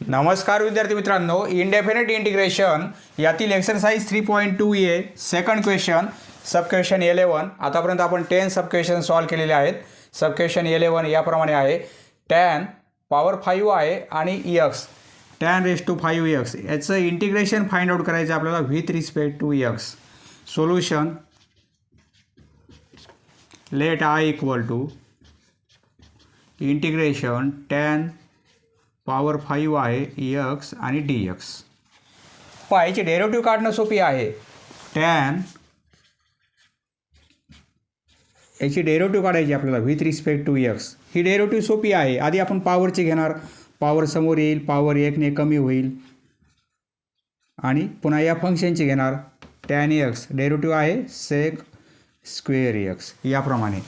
नमस्कार विद्यार्थी मित्रांनो, इनडेफिनेट इंटिग्रेशन यातील exercise 3.2a second question sub question 11. आतापर्यंत आपण 10 सब क्वेश्चन सॉल्व केलेले आहेत. सब क्वेश्चन 11 याप्रमाणे आहे. tan पॉवर 5 आहे आणि x tan raise to 5x याचं इंटिग्रेशन फाइंड आउट करायचं आपल्याला with respect to x. Solution let I equal to integration tan power 5 आहे x आणि dx. याची डेरिव्हेटिव्ह काढणं सोपी आहे. tan याची डेरिव्हेटिव्ह काढायची आपल्याला विथ रिस्पेक्ट टू x. ही डेरिव्हेटिव्ह सोपी आहे. आधी आपण पॉवरची घेणार, पॉवर समोर येईल, पॉवर 1ने कमी होईल आणि पुन्हा या फंक्शनची घेणार tan x. डेरिव्हेटिव्ह आहे sec स्क्वेअर x. याप्रमाणे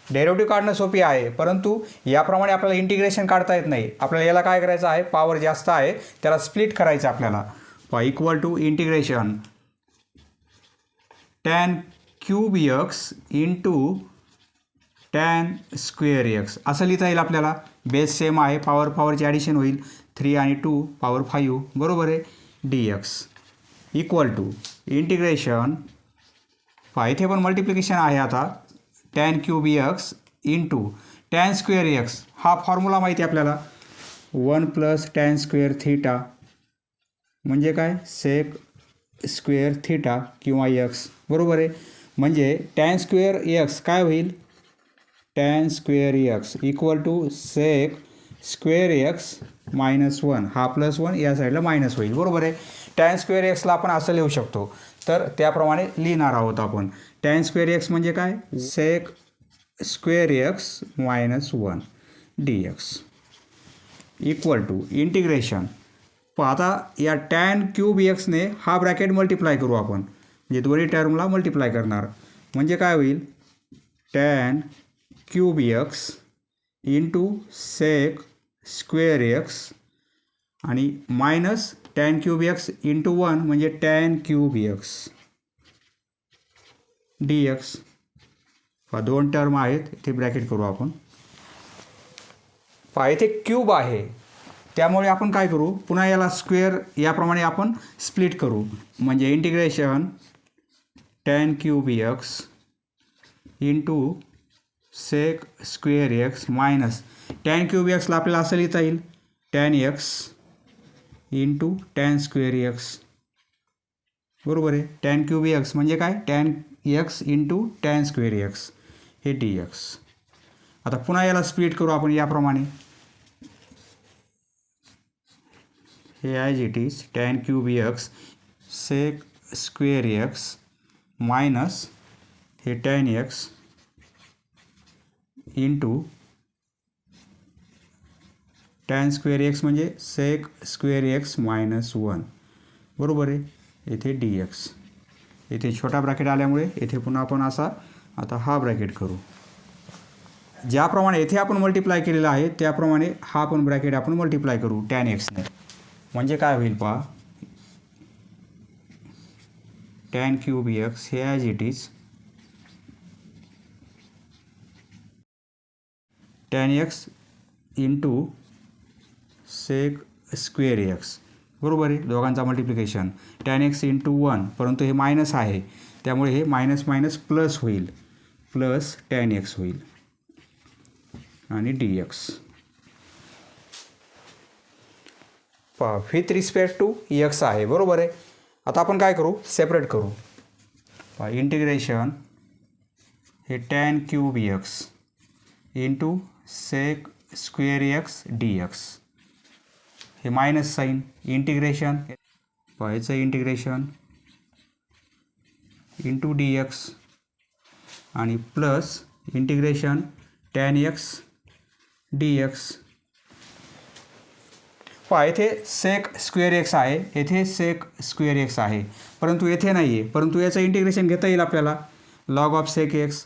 डेरिव्हेटिव्ह काढणं सोपी आहे, परंतु याप्रमाणे आपल्याला इंटिग्रेशन काढता येत नाही. आपल्याला याला काय करायचं आहे, पॉवर जास्त आहे त्याला स्प्लिट करायचं आपल्याला. Equal to integration tan cube x into tan square x असं लिहिता येईल आपल्याला. बेस सेम आहे, पॉवरची ॲडिशन होईल 3 आणि 2 पॉवर 5 बरोबर आहे dx इक्वल टू इंटिग्रेशन इथे पण मल्टिप्लिकेशन आहे आता tan cube x into tan square x. हा फॉर्म्युला माहिती आहे आपल्याला 1 प्लस tan स्क्वेअर थीटा म्हणजे काय सेक स्क्वेअर थीटा किंवा x बरोबर आहे. म्हणजे tan स्क्वेअर x काय होईल tan square x equal to sec square x minus 1. हा प्लस 1 या साईडला मायनस होईल बरोबर आहे. tan स्क्वेअर एक्सला आपण असं लिहू शकतो, तर त्याप्रमाणे लिहिणार आहोत आपण. tan स्क्वेअर एक्स म्हणजे काय sec square x minus 1 dx equal to integration. आता या tan क्यूब एक्सने हा ब्रॅकेट मल्टिप्लाय करू आपण, म्हणजे दोन्ही टर्मला मल्टिप्लाय करणार. म्हणजे काय होईल tan cube x into sec square x आणि minus tan cube x into 1 म्हणजे tan क्यूब एक्स dx. दोन टर्म आहेत, इथे ब्रॅकेट करू आपण. इथे क्यूब आहे त्यामुळे आपण काय करू, पुन्हा याला स्क्वेअर याप्रमाणे आपण स्प्लिट करू. म्हणजे integration tan cube x into sec square x minus tan cube एक्सला आपल्याला असं लिहिता येईल tan x into tan square x बरोबर आहे. tan क्यूब एक्स म्हणजे काय tan x into tan square x हे dx. आता पुन्हा याला स्प्लिट करू आपण याप्रमाणे. हे as it is tan cube X sec square x minus हे tan x into tan square x म्हणजे सेक स्क्वेअर एक्स मायनस 1 बरोबर आहे. इथे dx. इथे छोटा ब्रॅकेट आल्यामुळे इथे पुन्हा आपण असा आता हा ब्रॅकेट करू. ज्याप्रमाणे इथे आपण मल्टिप्लाय केलेला आहे त्याप्रमाणे हा पण ब्रॅकेट आपण मल्टिप्लाय करू tan एक्सने. म्हणजे काय होईल पहा, tan क्यूब एक्स हे as it is tan X into sec square x बरोबर आहे. दोघांचा मल्टिप्लिकेशन tan एक्स इंटू 1, परंतु हे मायनस आहे त्यामुळे हे मायनस मायनस प्लस होईल, प्लस tan एक्स होईल आणि dx. With respect to x आहे बरोबर आहे. आता आपण काय करू, सेपरेट करू. इंटिग्रेशन हे tan cube x into sec square X dx. हे मायनस साईन इंटिग्रेशन याचं इंटिग्रेशन इंटू dx आणि plus integration tan x dx. येथे सेक स्क्वेअर एक्स आहे, येथे सेक स्क्वेअर एक्स आहे, परंतु येथे नाही आहे. परंतु याचं इंटिग्रेशन घेता येईल आपल्याला log of sec X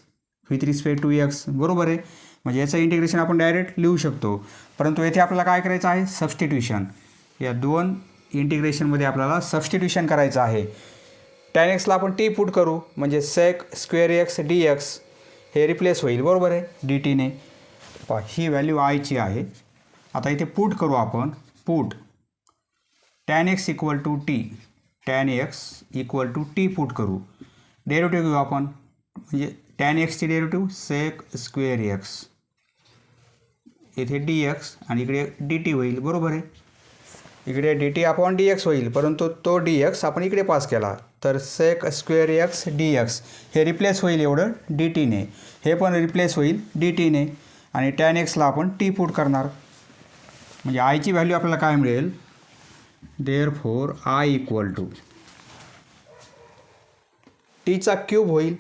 with respect to X बरोबर आहे. म्हणजे याचं इंटिग्रेशन आपण डायरेक्ट लिहू शकतो, परंतु येथे आपल्याला काय करायचं आहे सबस्टिट्यूशन. या दोन इंटिग्रेशनमध्ये आपल्याला सबस्टिट्यूशन करायचं आहे. tan एक्सला आपण t पुट करू म्हणजे सेक स्क्वेअर एक्स dx हे रिप्लेस होईल बरोबर आहे dt ने. ही व्हॅल्यू आयची आहे. आता इथे पुट करू आपण. Put tan x equal to t, tan x equal to T put करू. डेरिव्हेटिव्ह घेऊ आपण, म्हणजे टॅन एक्सची डेरिव्हेटिव्ह सेक स्क्वेअर एक्स, इथे डी एक्स आणि इकडे डी टी होईल. बरोबर आहे. इकडे d t upon d x होईल, परंतु तो डी एक्स आपण इकडे पास केला, तर sec square X D X हे रिप्लेस होईल एवढं डी टीने, हे पण रिप्लेस होईल डी टीने, आणि टॅन एक्सला आपण टी पुट करणार. म्हणजे आयची व्हॅल्यू आपल्याला काय मिळेल, देअरफॉर आय इक्वल टू टीचा क्यूब होईल.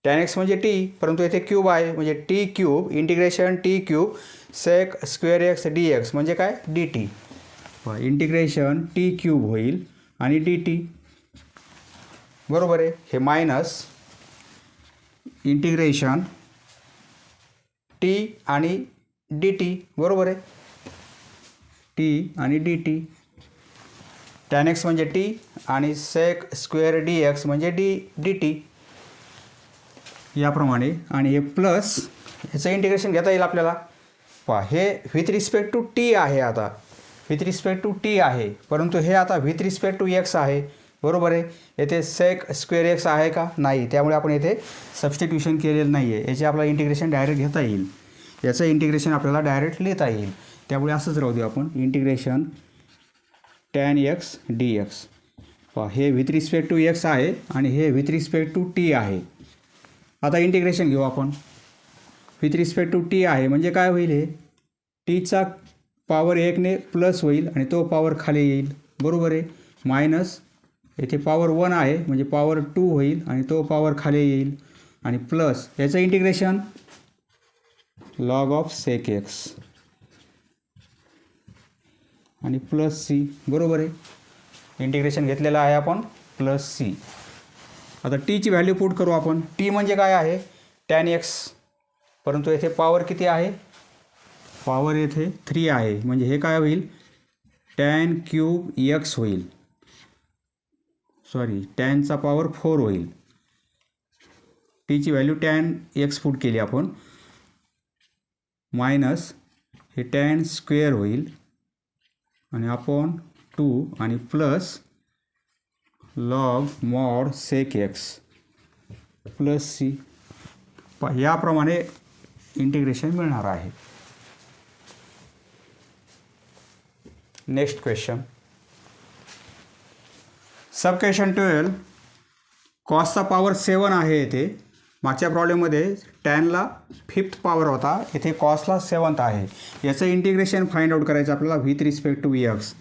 टॅन एक्स म्हणजे टी, परंतु येथे क्यूब आहे, म्हणजे T cube integration T cube sec square X D X म्हणजे काय, D T. Integration T cube होईल आणि डी टी. बरोबर आहे. हे मायनस इंटिग्रेशन टी आणि डी टी. बरोबर आहे. टी आणि डी टी. टॅन एक्स म्हणजे टी आणि सेक स्क्वेअर डी एक्स म्हणजे डी टी याप्रमाणे. आणि हे प्लस ह्याचं इंटिग्रेशन घेता येईल आपल्याला. हे विथ रिस्पेक्ट टू टी आहे, आता विथ रिस्पेक्ट टू टी आहे, परंतु हे आता विथ रिस्पेक्ट टू एक्स आहे. बरोबर आहे. येथे सेक स्क्वेअर एक्स आहे का, नाही, त्यामुळे आपण येथे सबस्टिट्यूशन केलेलं नाही आहे. याचे आपल्याला इंटिग्रेशन डायरेक्ट घेता येईल, याचं इंटिग्रेशन आपल्याला डायरेक्ट लिहिता येईल. त्यामुळे असंच राहू देऊ आपण, integration tan X D X. हे विथ रिस्पेक्ट टू एक्स आहे आणि हे विथ रिस्पेक्ट टू टी आहे. आता इंटिग्रेशन घेऊ आपण. विथ रिस्पेक्ट टू टी आहे म्हणजे काय होईल, हे टीचा पॉवर 1ने प्लस होईल आणि तो पॉवर खाली येईल. बरोबर आहे. मायनस येथे पॉवर 1 आहे म्हणजे पॉवर 2 होईल आणि तो पॉवर खाली येईल, आणि प्लस याचं integration log of sec X आणि प्लस सी. बरोबर आहे. इंटिग्रेशन घेतलेलं आहे आपण प्लस सी. आता टीची व्हॅल्यू पुट करू आपण. टी म्हणजे काय आहे, टॅन एक्स, परंतु येथे पॉवर किती आहे, पॉवर येथे 3 आहे, म्हणजे हे काय होईल, टॅन क्यूब एक्स होईल, सॉरी टॅनचा पॉवर 4 होईल. टीची व्हॅल्यू टॅन एक्स पुट केली आपण, मायनस हे टॅन स्क्वेअर होईल आणि अपॉन 2 आणि plus log mod sec X plus C. याप्रमाणे इंटिग्रेशन मिळणार आहे. Next question, sub question 12. कॉसचा पॉवर 7 आहे येथे. मागच्या प्रॉब्लेममध्ये टॅनला 5th पॉवर होता, येथे कॉसला 7th आहे. याचं इंटिग्रेशन फाइंड आउट करायचं आपल्याला with respect to X.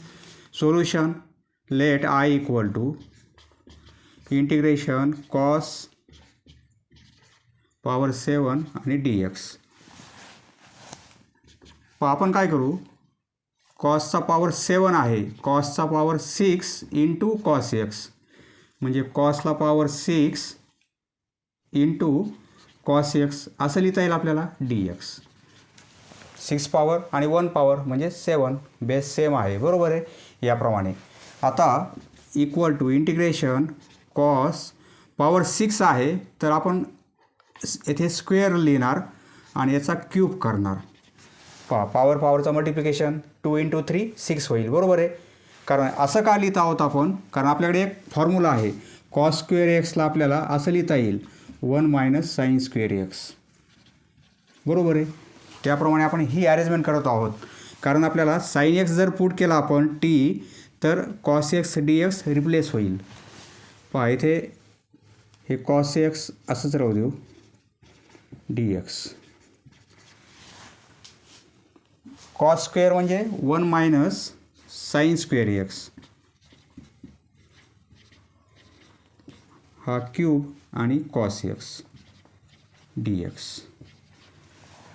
Solution, let I equal to integration cos power 7 आणि डी एक्स. आपण काय करू, कॉसचा पॉवर 7 आहे, कॉसचा पॉवर 6 इंटू कॉस एक्स, म्हणजे कॉसला पॉवर 6 इंटू कॉस एक्स असं लिहिता येईल आपल्याला डी एक्स. 6 पॉवर आणि 1 पॉवर म्हणजे 7, बेस सेम आहे. बरोबर आहे. याप्रमाणे आता equal to integration cos power 6 आहे, तर आपण येथे स्क्वेअर लिहिणार आणि याचा क्यूब करणार. पॉवरचा मल्टिप्लिकेशन 2 इंटू 3 6 होईल. बरोबर आहे. कारण असं का लिहित आहोत आपण, कारण आपल्याकडे एक फॉर्म्युला आहे, कॉस स्क्वेअर एक्सला आपल्याला असं लिहिता येईल 1 मायनस साईन स्क्वेअर एक्स. बरोबर आहे. त्याप्रमाणे आपण ही अरेंजमेंट करत आहोत, कारण आपल्याला साईन एक्स जर पुट केला आपण टी, तर cos x D x replace होईल. इथे हे कॉस एक्स असंच राहू देऊ, डी एक्स. कॉस स्क्वेअर म्हणजे 1 मायनस साईन स्क्वेअर एक्स, हा क्यूब आणि कॉस एक्स डी एक्स.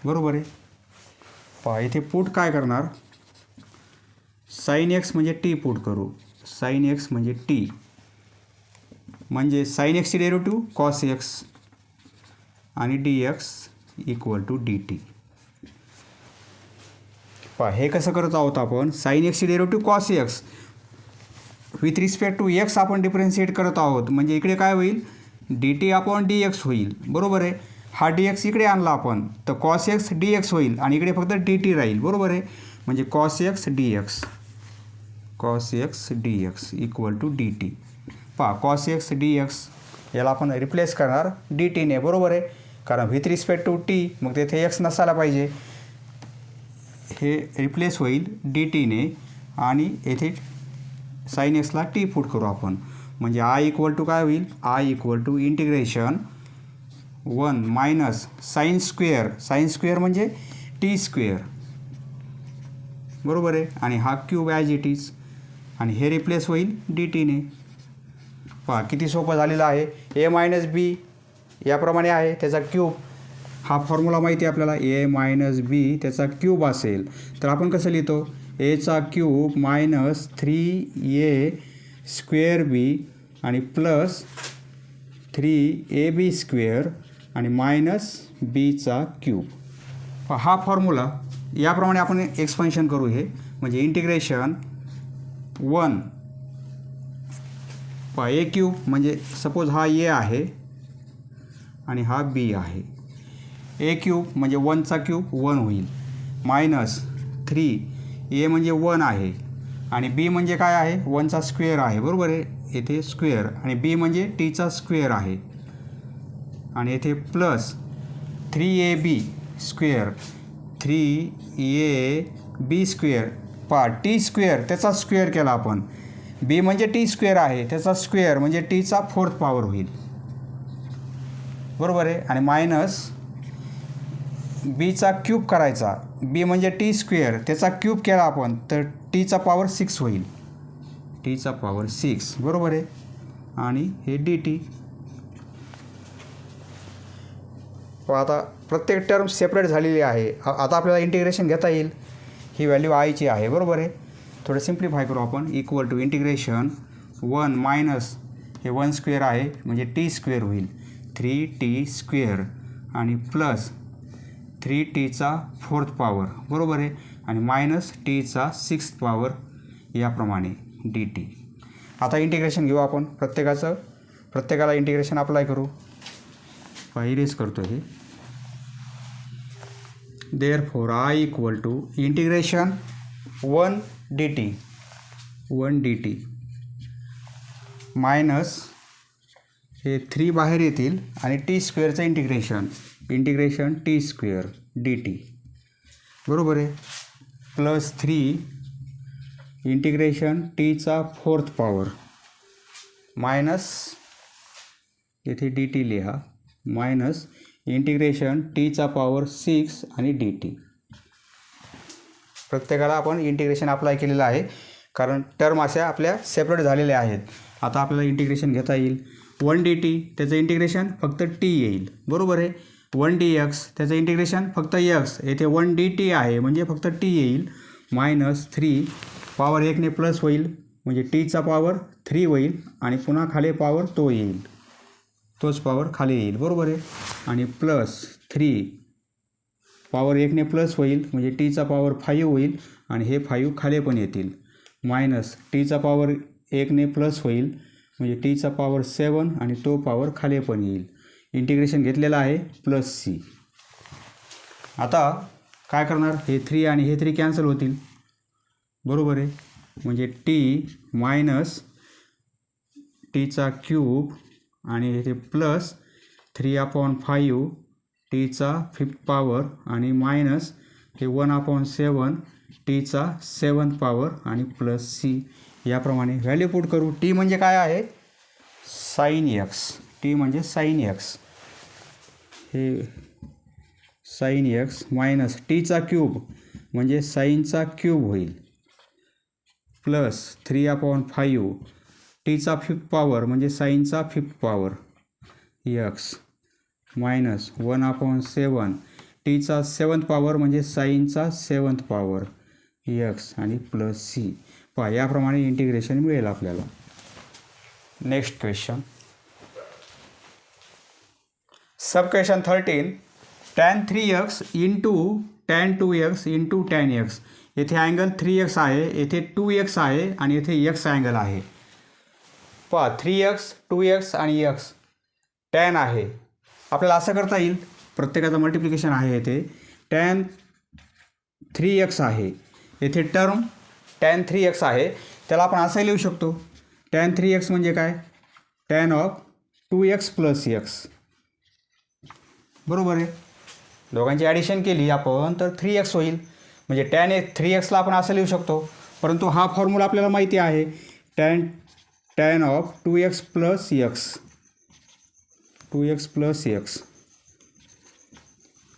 बरोबर आहे. इथे पुट काय करणार, साईन एक्स म्हणजे टी पुट करू. साईन एक्स म्हणजे टी, म्हणजे साईन एक्सची डेरिव्हेटिव्ह कॉस एक्स आणि d x equal to D t. हे कसं करत आहोत आपण, साईन एक्सची derivative cos x with respect to x आपण डिफरन्शिएट करत आहोत, म्हणजे इकडे काय होईल, d t upon d x होईल. बरोबर आहे. हा डी एक्स इकडे आणला आपण, तर कॉस एक्स डी एक्स होईल आणि इकडे फक्त डी टी राहील. बरोबर आहे. म्हणजे cos x D X, cos x D x equal to D T. पहा कॉस एक्स डी एक्स याला आपण रिप्लेस करणार डी टीने, बरोबर आहे, कारण विथ रिस्पेक्ट टू टी मग तेथे एक्स नसायला पाहिजे. हे रिप्लेस होईल डी टीने आणि येथे साईन एक्सला टी पुट करू आपण, म्हणजे आय इक्वल टू काय होईल, I equal to integration 1 minus sine square म्हणजे टी स्क्वेअर, बरोबर आहे, आणि हा क्यूब ॲज इट इज, आणि हे रिप्लेस होईल डी टीने. पहा किती सोपं झालेलं आहे. ए मायनस बी याप्रमाणे आहे, त्याचा क्यूब, हा फॉर्म्युला माहिती आहे आपल्याला, ए मायनस बी त्याचा क्यूब असेल तर आपण कसं लिहितो, एचा क्यूब मायनस 3a स्क्वेअर बी आणि प्लस 3ab स्क्वेअर आणि मायनस बीचा क्यूब. हा फॉर्म्युला याप्रमाणे आपण एक्सपान्शन करू. हे म्हणजे इंटिग्रेशन 1 ए क्यूब म्हणजे सपोज हा ए आहे आणि हा बी आहे, ए क्यूब म्हणजे 1चा क्यूब 1 होईल, मायनस 3 ए म्हणजे 1 आहे आणि बी म्हणजे काय आहे, 1चा स्क्वेअर आहे, बरोबर आहे, येथे स्क्वेअर, आणि बी म्हणजे टीचा स्क्वेअर आहे, आणि येथे plus 3ab square 3ab square. पहा टी स्क्वेअर त्याचा स्क्वेअर केला आपण, बी म्हणजे टी स्क्वेअर आहे त्याचा स्क्वेअर म्हणजे टीचा 4th पॉवर होईल, बरोबर आहे, आणि मायनस बीचा क्यूब करायचा, बी म्हणजे टी स्क्वेअर त्याचा क्यूब केला आपण तर टीचा पॉवर 6 होईल, टीचा पॉवर 6, बरोबर आहे, आणि हे डी टी. आता प्रत्येक टर्म सेपरेट झालेली आहे. आता आपल्याला इंटिग्रेशन घेता येईल. ही व्हॅल्यू आयची आहे, बरोबर आहे. थोडं सिम्प्लिफाय करू आपण, इक्वल टू इंटिग्रेशन 1 मायनस हे 1 स्क्वेअर आहे म्हणजे टी स्क्वेअर होईल, 3t स्क्वेअर आणि प्लस 3tचा 4th पॉवर, बरोबर आहे, आणि मायनस टीचा 6th पॉवर, याप्रमाणे डी टी. आता इंटिग्रेशन घेऊ आपण प्रत्येकाला इंटिग्रेशन अप्लाय करू. इरेज करतो हे. Therefore I equal to integration 1 d T minus हे 3 बाहेर येतील आणि टी स्क्वेअरचं integration t square d T, बरोबर आहे, प्लस 3 इंटिग्रेशन टीचा 4th पॉवर मायनस येथे डी टी लिहा, मायनस इंटिग्रेशन टीचा पॉवर 6 आणि डी टी. प्रत्येकाला आपण इंटिग्रेशन अप्लाय केलेलं आहे कारण टर्म अशा आपल्या सेपरेट झालेल्या आहेत. आता आपल्याला इंटिग्रेशन घेता येईल. 1 डी टी त्याचं इंटिग्रेशन फक्त टी येईल, बरोबर आहे, 1 डी एक्स त्याचं इंटिग्रेशन फक्त एक्स, येथे 1 डी टी आहे म्हणजे फक्त टी येईल, मायनस 3 पॉवर 1ने प्लस होईल म्हणजे टीचा पॉवर 3 होईल आणि पुन्हा खाली पॉवर तो येईल, तोच पॉवर खाली येईल, बरोबर आहे, आणि प्लस 3 पॉवर 1ने प्लस होईल म्हणजे टीचा पॉवर 5 होईल आणि हे 5 खाली पण येतील, मायनस टीचा पॉवर 1ने प्लस होईल म्हणजे टीचा पॉवर 7 आणि तो पॉवर खाली पण येईल. इंटिग्रेशन घेतलेलं आहे प्लस सी. आता काय करणार, हे 3 आणि हे 3 कॅन्सल होतील, बरोबर आहे, म्हणजे टी मायनस टीचा क्यूब आणि हे प्लस 3/5 टीचा 5th पॉवर आणि मायनस हे 1/7 टीचा 7th पॉवर आणि प्लस सी. याप्रमाणे व्हॅल्यू पुट करू. टी म्हणजे काय आहे, साईन एक्स, टी म्हणजे साईन एक्स, हे साईन एक्स मायनस टीचा क्यूब म्हणजे साईनचा क्यूब होईल, प्लस 3/5 टीचा 5th पॉवर म्हणजे साईनचा 5th पॉवर एक्स, मायनस 1/7 टीचा 7th पॉवर म्हणजे साईनचा 7th पॉवर एक्स आणि प्लस सी. पहा याप्रमाणे इंटिग्रेशन मिळेल आपल्याला. Next question, sub question 13, tan 3x into tan 2x into tan x. येथे अँगल 3x आहे, येथे 2x आहे आणि येथे x अँगल आहे. पहा 3x 2x आणि x tan आहे. आपल्याला असं करता येईल, प्रत्येकाचं मल्टिप्लिकेशन आहे, येथे tan 3x आहे, येथे टर्म tan 3x आहे त्याला आपण असंही लिहू शकतो, tan 3x म्हणजे काय, tan of 2x plus x, बरोबर आहे. दोघांची ॲडिशन केली आपण तर 3x होईल. म्हणजे tan 3xला आपण असं लिहू शकतो, परंतु हा फॉर्म्युला आपल्याला माहिती आहे, tan of 2x plus x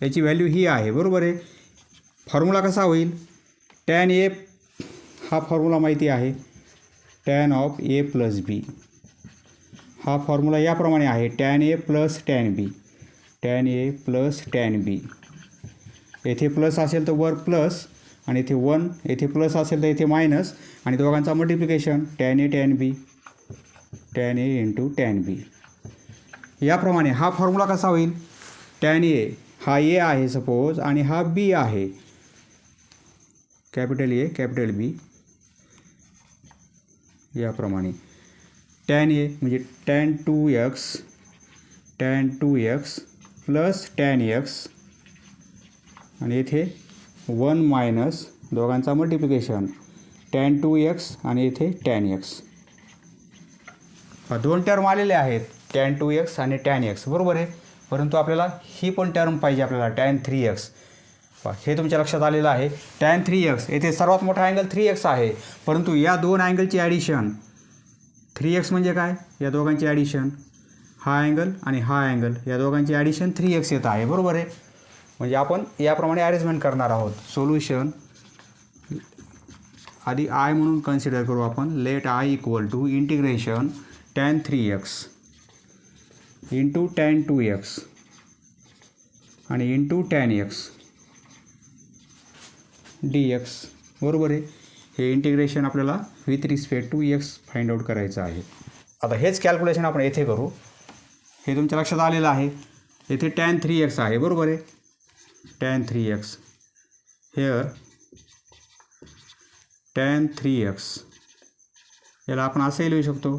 याची व्हॅल्यू ही आहे, बरोबर आहे. फॉर्म्युला कसा होईल, tan a हा फॉर्म्युला माहिती आहे, tan of a plus b, हा फॉर्म्युला याप्रमाणे आहे, tan a plus tan b, tan a plus tan b. येथे प्लस असेल तर वर प्लस आणि इथे 1, येथे प्लस असेल तर इथे मायनस आणि दोघांचा multiplication tan a tan b, tan a into tan b. याप्रमाणे हा फॉर्म्युला कसा होईल, tan a हा a आहे सपोज आणि हा b आहे, कॅपिटल A कॅपिटल B. याप्रमाणे tan a म्हणजे tan 2x plus tan x आणि इथे 1 मायनस दोघांचा मल्टिप्लिकेशन tan 2x आणि इथे tan x. दोन टर्म आलेले आहेत, tan 2x आणि tan x, बरोबर आहे. परंतु आपल्याला ही पण टर्म पाहिजे आपल्याला, tan 3x. हे तुमच्या लक्षात आलेलं आहे. tan 3x येथे सर्वात मोठा अँगल 3x आहे, परंतु या दोन अँगलची ॲडिशन, 3x म्हणजे काय, या दोघांची ॲडिशन, हा अँगल आणि हा अँगल, या दोघांची ॲडिशन 3x येत आहे, बरोबर आहे. म्हणजे आपण याप्रमाणे अरेंजमेंट करणार आहोत. सोल्युशन आधी आय म्हणून कन्सिडर करू आपण. Let I equal to integration tan 3x into tan 2x आणि इंटू tan x dx, बरोबर आहे. हे इंटिग्रेशन आपल्याला with respect to x find out करायचं आहे. आता हेच कॅल्क्युलेशन आपण येथे करू. हे तुमच्या लक्षात आलेलं आहे. येथे tan 3x आहे, बरोबर आहे. tan 3x hair tan 3x याला आपण असंही लिहू शकतो,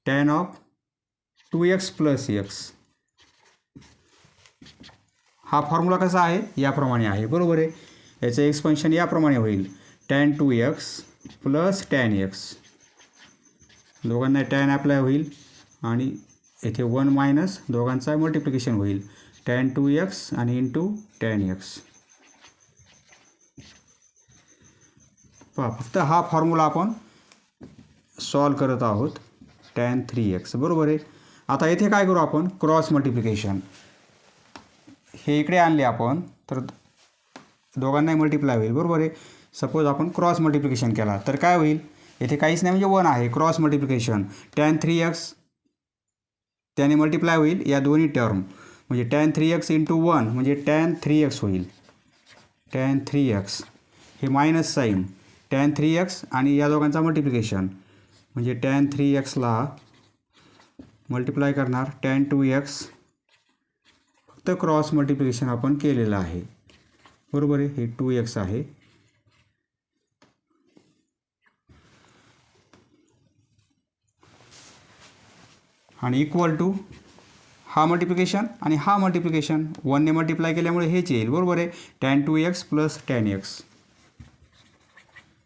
tan of 2x plus x. हा फॉर्म्युला कसा आहे, याप्रमाणे आहे, बरोबर आहे. याचं एक्सपेन्शन याप्रमाणे होईल, tan 2x plus tan x, दोघांना tan अप्लाय होईल आणि येथे 1 मायनस दोघांचा मल्टिप्लिकेशन होईल, tan 2x आणि इंटू tan x. पहा, फक्त हा फॉर्म्युला आपण सॉल्व करत आहोत, tan 3x, बरोबर आहे. आता येथे काय करू आपण, क्रॉस मल्टिप्लिकेशन. हे इकडे आणले आपण तर दोघांनाही मल्टिप्लाय होईल, बरोबर आहे. सपोज आपण क्रॉस मल्टिप्लिकेशन केला तर काय होईल, येथे काहीच नाही म्हणजे 1 आहे. क्रॉस मल्टिप्लिकेशन tan 3x त्याने मल्टिप्लाय होईल या दोन्ही टर्म, म्हणजे tan 3x इंटू 1 म्हणजे tan 3x होईल, tan 3x. हे मायनस साईन tan 3x आणि या दोघांचा मल्टिप्लिकेशन म्हणजे tan 3xला मल्टिप्लाय करणार tan 2x. फक्त क्रॉस मल्टिप्लिकेशन आपण केलेलं आहे, बरोबर आहे. हे 2x आहे आणि इक्वल टू हा मल्टिप्लिकेशन आणि हा मल्टिप्लिकेशन 1ने मल्टिप्लाय केल्यामुळे हेच येईल, बरोबर आहे. tan 2x plus tan x,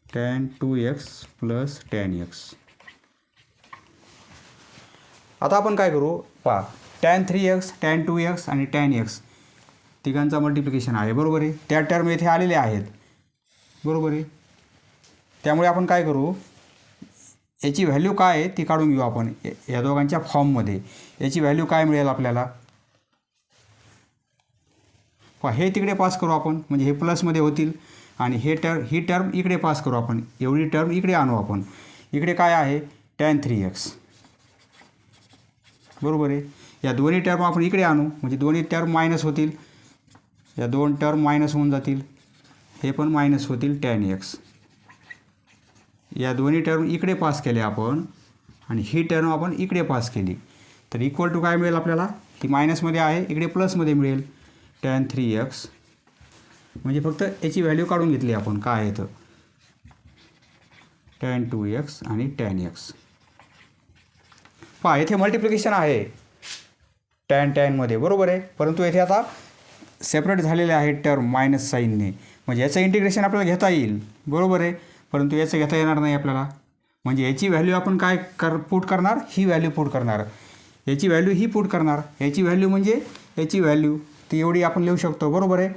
tan 2x plus tan x. आता आपण काय करू, पहा, tan 3x tan 2x आणि tan x तिघांचा मल्टिप्लिकेशन आहे, बरोबर आहे. त्या टर्म येथे आलेले आहेत, बरोबर आहे. त्यामुळे आपण काय करू, याची व्हॅल्यू काय आहे ती काढून घेऊ आपण या दोघांच्या फॉर्ममध्ये. याची व्हॅल्यू काय मिळेल आपल्याला, हे तिकडे पास करू आपण, म्हणजे हे प्लसमध्ये होतील आणि ही टर्म इकडे पास करू आपण, एवढी टर्म इकडे आणू आपण. इकडे काय आहे, tan 3x, बरोबर आहे. या दोन्ही टर्म आपण इकडे आणू, म्हणजे दोन्ही टर्म मायनस होतील, या दोन टर्म मायनस होऊन जातील, हे पण मायनस होतील tan x. या दोन्ही टर्म इकडे पास केले आपण आणि ही टर्म आपण इकडे पास केली तर इक्वल टू काय मिळेल आपल्याला, ती मायनसमध्ये आहे, इकडे प्लसमध्ये मिळेल tan 3x. म्हणजे फक्त याची व्हॅल्यू काढून घेतली आपण, काय आहे तर tan 2x आणि tan x. पहा, येथे मल्टिप्लिकेशन आहे tan मध्ये, बरोबर आहे. परंतु येथे आता सेपरेट झालेले आहे टर्म मायनस साईनने, म्हणजे याचं इंटिग्रेशन आपल्याला घेता येईल, बरोबर आहे. परंतु याचं घेता येणार नाही आपल्याला. म्हणजे याची व्हॅल्यू आपण काय पुट करणार, ही व्हॅल्यू पुट करणार, याची व्हॅल्यू ही पुट करणार, याची व्हॅल्यू म्हणजे याची व्हॅल्यू ती एवढी आपण लिहू शकतो. बरोबर आहे.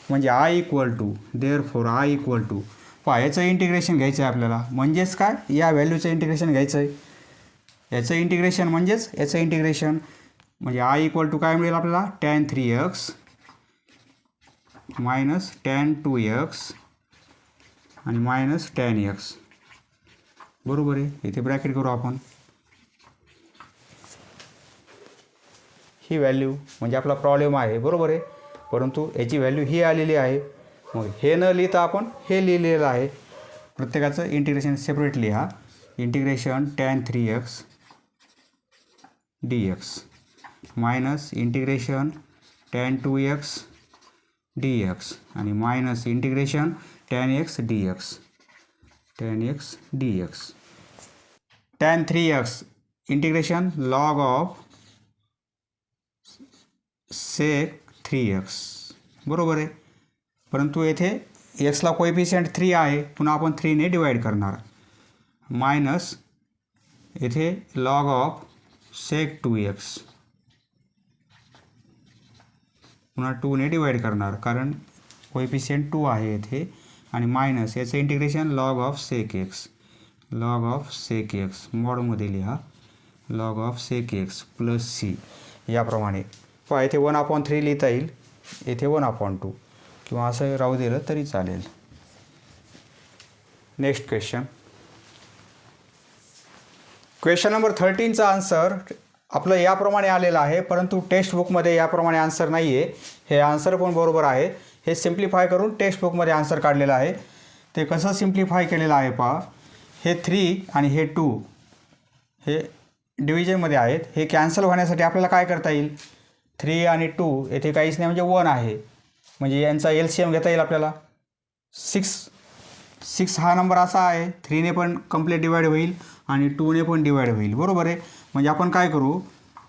म्हणजे I equal to therefore I equal to पहा याचं इंटिग्रेशन घ्यायचं आहे आपल्याला. म्हणजेच काय, या व्हॅल्यूचं इंटिग्रेशन घ्यायचं आहे. याचं इंटिग्रेशन म्हणजेच याचं इंटिग्रेशन म्हणजे आय इक्वल टू काय मिळेल आपल्याला, tan 3x minus tan 2x आणि मायनस tan x. बरोबर आहे. इथे ब्रॅकेट करू आपण. ही व्हॅल्यू म्हणजे आपला प्रॉब्लेम आहे. बरोबर आहे. परंतु याची व्हॅल्यू ही आलेली आहे. मग हे न लिहिता आपण हे लिहिलेलं आहे. प्रत्येकाचं इंटिग्रेशन सेपरेट लिहा. Integration tan 3x dx minus integration tan 2x dx आणि minus integration tan x dx. tan 3x integration log of sec 3x. बरोबर आहे. परंतु येथे एक्सला कोएफिशियंट 3 आहे, पुन्हा आपण 3ने डिवाइड करणार. मायनस येथे log ऑफ sec 2x पुन्हा 2ने डिवाइड करणार कारण कोएफिशियंट 2 आहे येथे. आणि मायनस याचं integration log of sec x मॉडमध्ये लिहा. log of sec x plus c याप्रमाणे. पहा इथे 1/3 लिहिता येईल, येथे 1/2 किंवा असं राहू दिलं तरी चालेल. नेक्स्ट क्वेश्चन नंबर 13चा आन्सर आपलं याप्रमाणे आलेलं आहे, परंतु टेक्स्टबुकमध्ये याप्रमाणे आन्सर नाही आहे. हे आन्सर पण बरोबर आहे. हे सिम्प्लिफाय करून टेक्स्टबुकमध्ये आन्सर काढलेलं आहे. ते कसं सिम्प्लिफाय केलेलं आहे पहा. हे 3 आणि हे 2 हे डिव्हिजनमध्ये आहेत. हे कॅन्सल होण्यासाठी आपल्याला काय करता येईल, 3 आणि 2 येथे काहीच नाही म्हणजे 1 आहे. म्हणजे यांचा LCM घेता येईल आपल्याला. 6 हा नंबर असा आहे, 3ने पण कंप्लीट डिवाइड होईल आणि 2ने पण डिवाइड होईल. बरोबर आहे. म्हणजे आपण काय करू,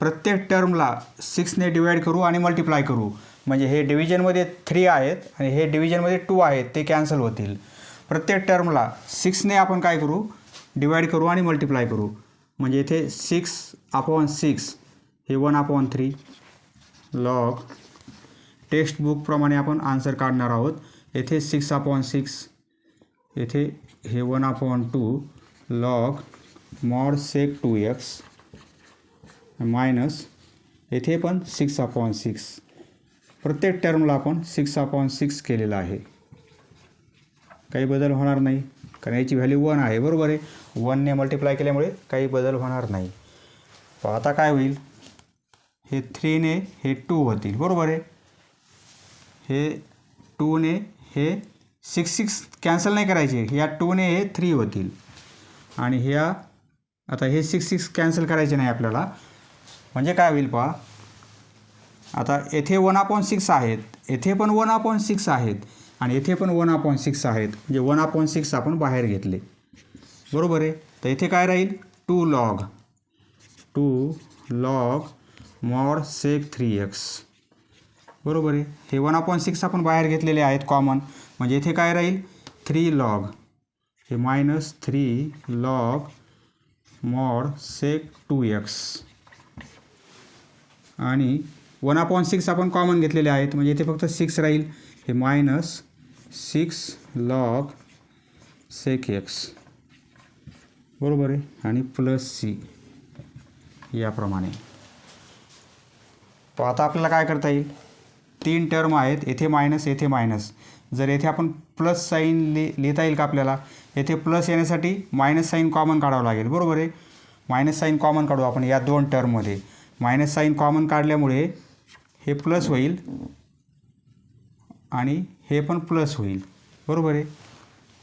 प्रत्येक टर्मला 6ने डिवाइड करू आणि मल्टिप्लाय करू. म्हणजे हे डिव्हिजनमध्ये 3 आहेत आणि हे डिव्हिजनमध्ये 2 आहेत, ते कॅन्सल होतील. प्रत्येक टर्मला 6ने आपण काय करू, डिवाइड करू आणि मल्टिप्लाय करू. म्हणजे इथे 6/6 हे 1/3 लॉग टेक्स्टबुकप्रमाणे आपण आन्सर काढणार आहोत. येथे 6/6 येथे हे 1/2 log mod sec 2x minus येथे पण 6/6. प्रत्येक टर्मला आपण 6/6 केलेलं आहे. काही बदल होणार नाही कारण याची व्हॅल्यू 1 आहे. बरोबर आहे. 1ने मल्टिप्लाय केल्यामुळे काही बदल होणार नाही. आता काय होईल, हे 3ने हे 2 होतील. बरोबर आहे. हे 2ने हे 6 कॅन्सल नाही करायचे, या 2ने हे 3 होतील. आणि ह्या आता हे 6 कॅन्सल करायचे नाही आपल्याला. म्हणजे काय होईल पहा, आता येथे 1/6 आहेत, येथे पण 1/6 आहेत आणि येथे पण 1/6 आहेत. म्हणजे 1/6 आपण बाहेर घेतले. बरोबर आहे. तर येथे काय राहील, 2 लॉग मॉड sec 3x. बरोबर आहे. हे 1/6 आपण बाहेर घेतलेले आहेत कॉमन. म्हणजे इथे काय राहील, 3 लॉग हे minus 3 log mod sec 2x आणि 1/6 आपण कॉमन घेतलेले आहेत. म्हणजे इथे फक्त 6 राहील. हे मायनस 6 लॉग sec x. बरोबर आहे. आणि प्लस c याप्रमाणे. तो आता आपल्याला काय करता येईल, 3 टर्म आहेत, येथे मायनस येथे मायनस. जर येथे आपण प्लस साईन लिहिता येईल का आपल्याला, येथे प्लस येण्यासाठी मायनस साईन कॉमन काढावं लागेल. बरोबर आहे. मायनस साईन कॉमन काढू आपण या 2 टर्ममध्ये. मायनस साईन कॉमन काढल्यामुळे हे प्लस होईल आणि हे पण प्लस होईल. बरोबर आहे.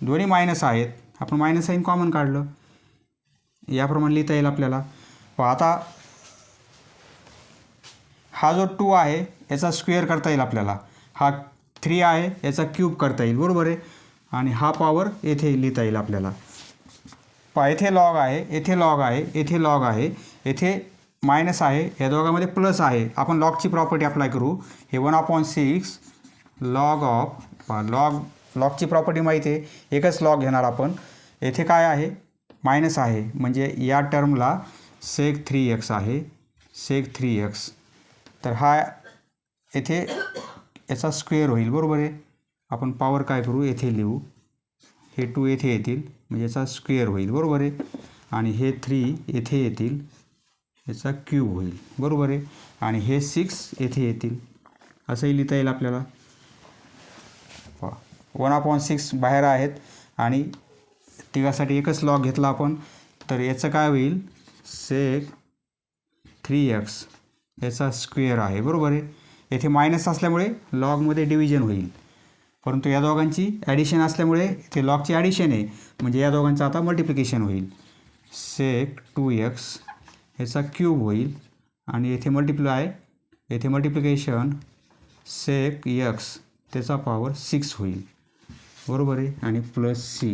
दोन्ही मायनस आहेत, आपण मायनस साईन कॉमन काढलं. याप्रमाणे लिहिता येईल आपल्याला. आता हा जो 2 आहे याचा स्क्वेअर करता येईल आपल्याला. हा 3 आहे याचा क्यूब करता येईल. बरोबर आहे. आणि हा पॉवर येथे लिहिता येईल आपल्याला. येथे लॉग आहे, येथे लॉग आहे, येथे लॉग आहे, येथे मायनस आहे, या दोघांमध्ये प्लस आहे. आपण लॉगची प्रॉपर्टी अप्लाय करू. हे 1/6 लॉग ऑफ लॉगची प्रॉपर्टी माहिती आहे, एकच लॉग घेणार आपण. येथे काय आहे मायनस आहे म्हणजे या टर्मला sec 3x आहे sec 3x. तर हा येथे याचा स्क्वेअर होईल बरोबर आहे. आपण पॉवर काय करू येथे लिहू हे 2 येथे येतील म्हणजे याचा स्क्वेअर होईल बरोबर आहे आणि हे 3 येथे येतील याचा क्यूब होईल बरोबर आहे आणि हे 6 येथे येतील असंही लिहिता येईल आपल्याला. 1/6 बाहेर आहेत आणि तिघासाठी एकच लॉग घेतला आपण तर याचं काय होईल sec 3x याचा स्क्वेअर आहे बरोबर आहे. येथे मायनस असल्यामुळे लॉगमध्ये डिव्हिजन होईल परंतु या दोघांची ॲडिशन असल्यामुळे इथे लॉगची ॲडिशन आहे म्हणजे या दोघांचं आता मल्टिप्लिकेशन होईल. sec 2x याचा क्यूब होईल आणि येथे मल्टिप्लिकेशन sec x त्याचा पॉवर 6 होईल बरोबर आहे आणि प्लस c.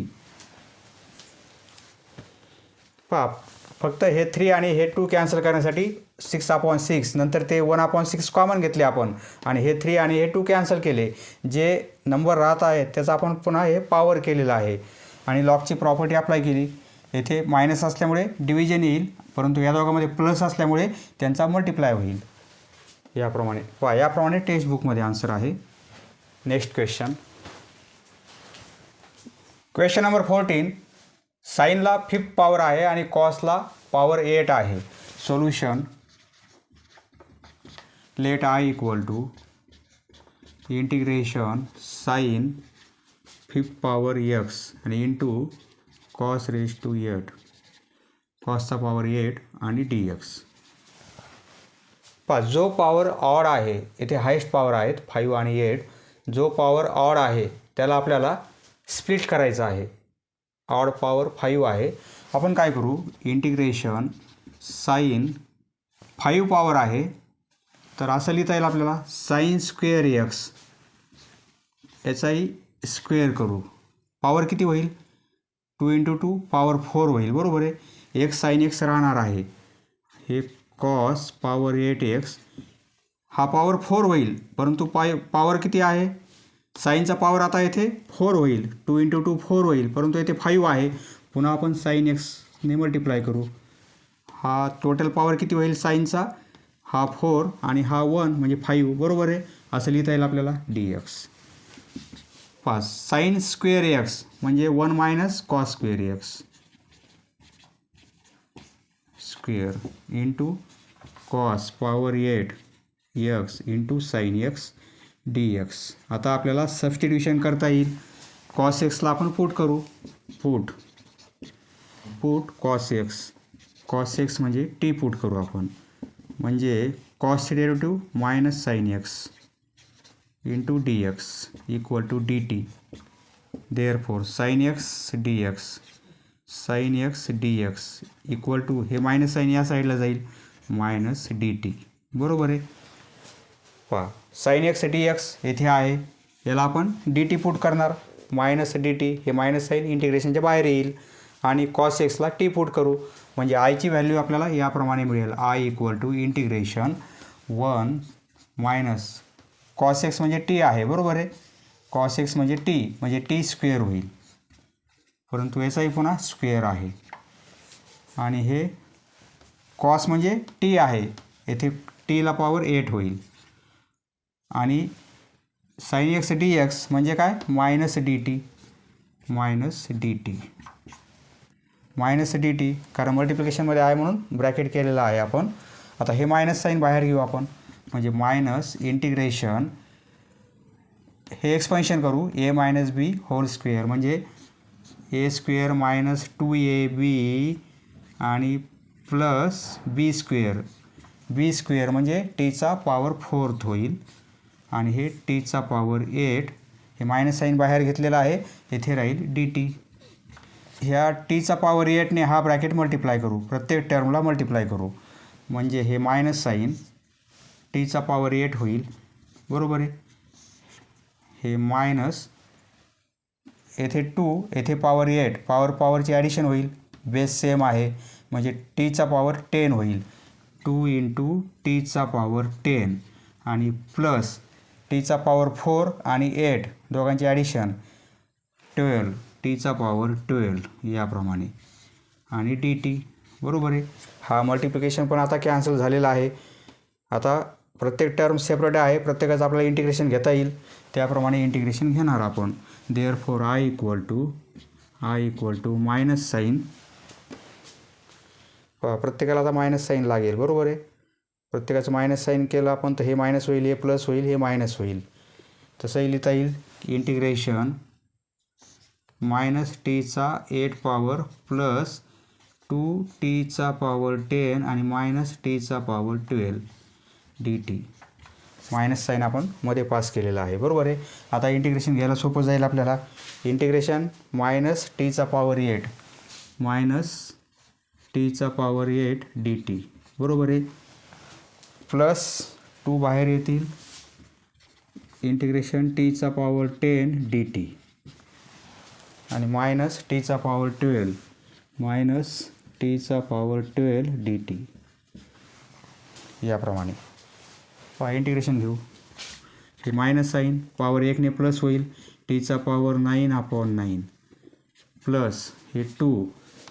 पहा फक्त हे 3 आणि हे 2 कॅन्सल करण्यासाठी 6/6 नंतर ते 1/6 कॉमन घेतले आपण आणि हे 3 आणि हे 2 कॅन्सल केले. जे नंबर राहत आहे त्याचा आपण पुन्हा हे पॉवर केलेलं आहे आणि लॉगची प्रॉपर्टी अप्लाय केली. येथे मायनस असल्यामुळे डिव्हिजन येईल परंतु या दोघांमध्ये प्लस असल्यामुळे त्यांचा मल्टिप्लाय होईल याप्रमाणे. पहा याप्रमाणे टेक्स्टबुकमध्ये आन्सर आहे. Next question. Question number 14. साईनला 5th पॉवर आहे आणि कॉसला पॉवर 8 आहे. Solution. Let I equal to integration sine 5th power x आणि इंटू कॉस रेज टू 8 कॉसचा पॉवर 8 आणि dx. पहा जो पॉवर ऑड आहे येथे हायेस्ट पॉवर आहेत 5 आणि 8. जो पॉवर ऑड आहे त्याला आपल्याला स्प्लिट करायचं आहे. ऑड पॉवर 5 आहे. आपण काय करू इंटिग्रेशन साईन 5 पॉवर आहे तर असं लिहिता येईल आपल्याला साईन स्क्वेअर x याचाही स्क्वेअर करू. पॉवर किती होईल 2 × 2 पॉवर 4 होईल बरोबर आहे. एक साईन x राहणार आहे हे कॉस पॉवर 8x हा पॉवर 4 होईल परंतु पॉवर किती आहे साईनचा पॉवर आता येथे 4 होईल 2 × 2 4 होईल परंतु येथे 5 आहे. पुन्हा आपण साईन एक्सने मल्टिप्लाय करू. हा टोटल पॉवर किती होईल साईनचा हा 4 आणि हा 1 म्हणजे 5 बरोबर आहे. असं लिहिता येईल आपल्याला dx. पहा साईन स्क्वेअर x म्हणजे 1 minus cos square x square into cos power 8 x into sine x dx. आता आपल्याला सबस्टिट्यूशन करता येईल. कॉस एक्सला आपण पुट करू. पुट कॉस एक्स म्हणजे टी पुट करू आपण म्हणजे कॉसचे derivative minus sine x into dx equal to dt. Therefore sine x dx equal to हे मायनस साईन या साईडला जाईल मायनस dt बरोबर आहे. पहा साईन एक्स dx येथे आहे याला आपण dt पुट करणार मायनस dt हे मायनस साईन इंटिग्रेशनच्या बाहेर येईल आणि कॉस एक्सला टी पुट करू म्हणजे आयची व्हॅल्यू आपल्याला याप्रमाणे मिळेल. I equal to integration 1 minus cos x म्हणजे टी आहे बरोबर आहे. कॉस एक्स म्हणजे टी स्क्वेअर होईल परंतु याचाही पुन्हा स्क्वेअर आहे आणि हे कॉस म्हणजे टी आहे येथे टीला पॉवर 8 होईल आणि साईन एक्स dx म्हणजे काय मायनस dt कारण मल्टिप्लिकेशनमध्ये आहे म्हणून ब्रॅकेट केलेला आहे आपण. आता हे मायनस साईन बाहेर घेऊ आपण म्हणजे मायनस इंटिग्रेशन हे एक्सपेन्शन करू a minus B whole square म्हणजे a स्क्वेअर मायनस 2ab आणि प्लस बी स्क्वेअर म्हणजे टीचा पॉवर 4 होईल आणि हे टीचा पॉवर 8 हे मायनस साईन बाहेर घेतलेला आहे येथे राहील dt. ह्या टीचा पॉवर 8ने हा ब्रॅकेट मल्टिप्लाय करू प्रत्येक टर्मला मल्टिप्लाय करू म्हणजे हे मायनस साईन टीचा पॉवर 8 होईल बरोबर आहे. हे मायनस येथे 2 येथे पॉवर 8 पॉवरची ॲडिशन होईल बेस सेम आहे म्हणजे टीचा पॉवर 10 होईल 2 × टीचा पॉवर 10 आणि प्लस टीचा पॉवर 4 आणि 8 दोघांची ॲडिशन 12 टीचा पॉवर 12 याप्रमाणे आणि डी टी बरोबर आहे. हा मल्टिप्लिकेशन पण आता कॅन्सल झालेला आहे. आता प्रत्येक टर्म सेपरेट आहे, प्रत्येकाचं आपल्याला इंटिग्रेशन घेता येईल, त्याप्रमाणे इंटिग्रेशन घेणार आपण. Therefore I equal to minus sine, प्रत्येकाला आता मायनस साईन लागेल बरोबर आहे. प्रत्येकाचं मायनस साईन केलं आपण तर हे मायनस होईल, हे प्लस होईल, हे मायनस होईल. तसंही लिहिता येईल इंटिग्रेशन मायनस टीचा 8 पॉवर प्लस 2 टीचा पॉवर 10 आणि मायनस टीचा power 12 D T. Minus sine आपण मध्ये पास केलेला आहे बरोबर आहे. आता इंटिग्रेशन घ्यायला सोपं जाईल आपल्याला. इंटिग्रेशन मायनस टीचा पॉवर 8 मायनस टीचा पॉवर 8 डी टी बरोबर आहे. प्लस 2 बाहेर येतील, इंटिग्रेशन टीचा पॉवर 10 डी टी आणि मायनस टीचा पॉवर 12 मायनस टीचा पॉवर 12 डी टी याप्रमाणे. इंटिग्रेशन घेऊ. हे मायनस साईन पॉवर 1ने प्लस होईल, टीचा पॉवर 9/9 प्लस हे 2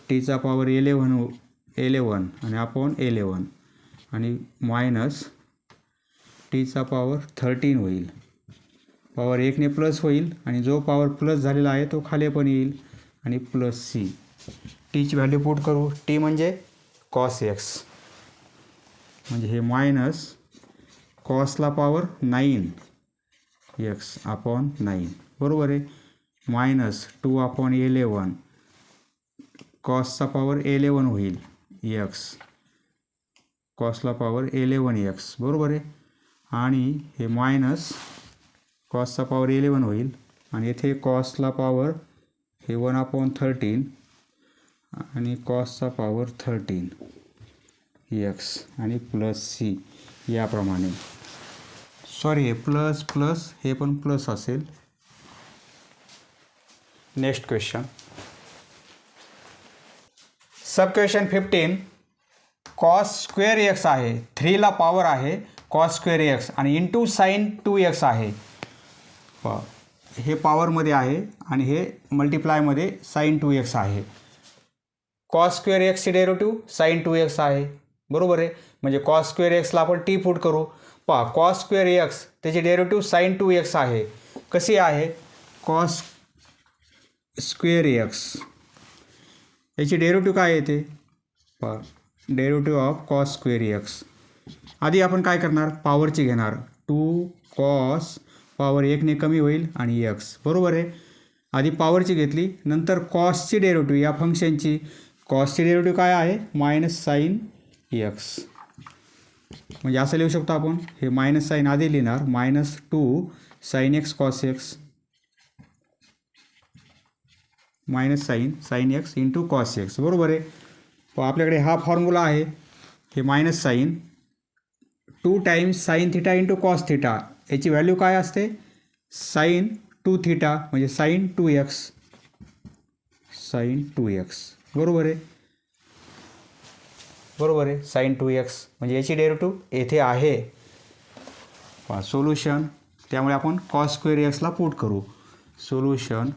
टीचा पॉवर 11 आणि अपॉन 11 आणि मायनस टीचा पॉवर 13 होईल. पॉवर 1ने प्लस होईल आणि जो पॉवर प्लस झालेला आहे तो खाली पण येईल आणि प्लस सी. टीची व्हॅल्यू पुट करू. टी म्हणजे कॉस एक्स, म्हणजे हे मायनस कॉसला पॉवर 9 एक्स अपॉन 9 बरोबर आहे. मायनस 2/11 कॉसचा पॉवर 11 होईल एक्स, कॉसला पॉवर 11 एक्स बरोबर आहे. आणि हे मायनस कॉसचा पॉवर 11 होईल आणि येथे कॉसला पॉवर हे 1/13 आणि कॉसचा पॉवर 13 एक्स आणि प्लस सी याप्रमाणे. सॉरी हे प्लस प्लस हे पण प्लस असेल. Next question, sub question 15. Cos square x आहे, 3ला पॉवर आहे कॉस स्क्वेअर एक्स आणि इंटू साईन 2x आहे. हे पॉवरमध्ये आहे आणि हे मल्टिप्लायमध्ये साईन 2x आहे. कॉस स्क्वेअर एक्सची डेरिव्हेटिव्ह साईन 2x आहे बरोबर आहे. म्हणजे कॉस स्क्वेअर एक्सला आपण टी पुट करू. कॉस स्क्वेअर एक्स त्याची डेरिव्हेटिव्ह साईन 2x आहे. कशी आहे? कॉस स्क्वेअर एक्स याची डेरिव्हेटिव्ह काय येते? Derivative of cos square x. आधी आपण काय करणार? पॉवरची घेणार. 2 कॉस पॉवर 1ने कमी होईल आणि एक्स बरोबर आहे. आधी पॉवरची घेतली, नंतर कॉसची डेरिव्हेटिव्ह या फंक्शनची. कॉसची डेरिव्हेटिव्ह काय आहे? Minus sine x. म्हणजे असं लिहू शकतो आपण. हे मायनस साईन आधी लिहिणार, -2 sine X cos X minus sine x into cos X बरोबर आहे. आपल्याकडे हा फॉर्म्युला आहे. हे minus sine 2 times sine theta into cos theta, याची व्हॅल्यू काय असते? साईन 2 थिटा म्हणजे साईन 2x बरोबर आहे. बरोबर आहे, साईन 2x म्हणजे याची डेरिव्हेटिव्ह येथे आहे. सोल्युशन, त्यामुळे आपण कॉस स्क्वेअर एक्सला पुट करू. Solution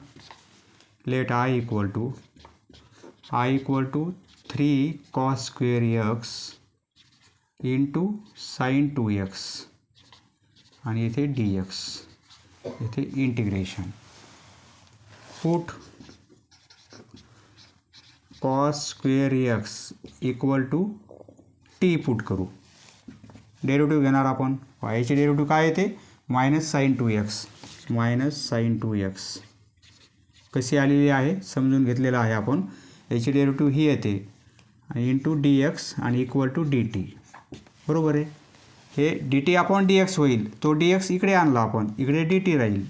let I equal to 3 cos square X into sine 2x आणि येथे dx, येथे integration. Put cos square X equal to T put करू. डेरिव्हेटिव्ह घेणार आपण. याची डेरिव्हेटिव्ह काय येते? मायनस साईन 2x कशी आलेली आहे समजून घेतलेलं आहे आपण. याची डेरिव्हेटिव्ह ही येते इंटू dx आणि इक्वल टू dt बरोबर आहे. हे dt अपॉन dx होईल, तो dx इकडे आणला आपण, इकडे dt राहील.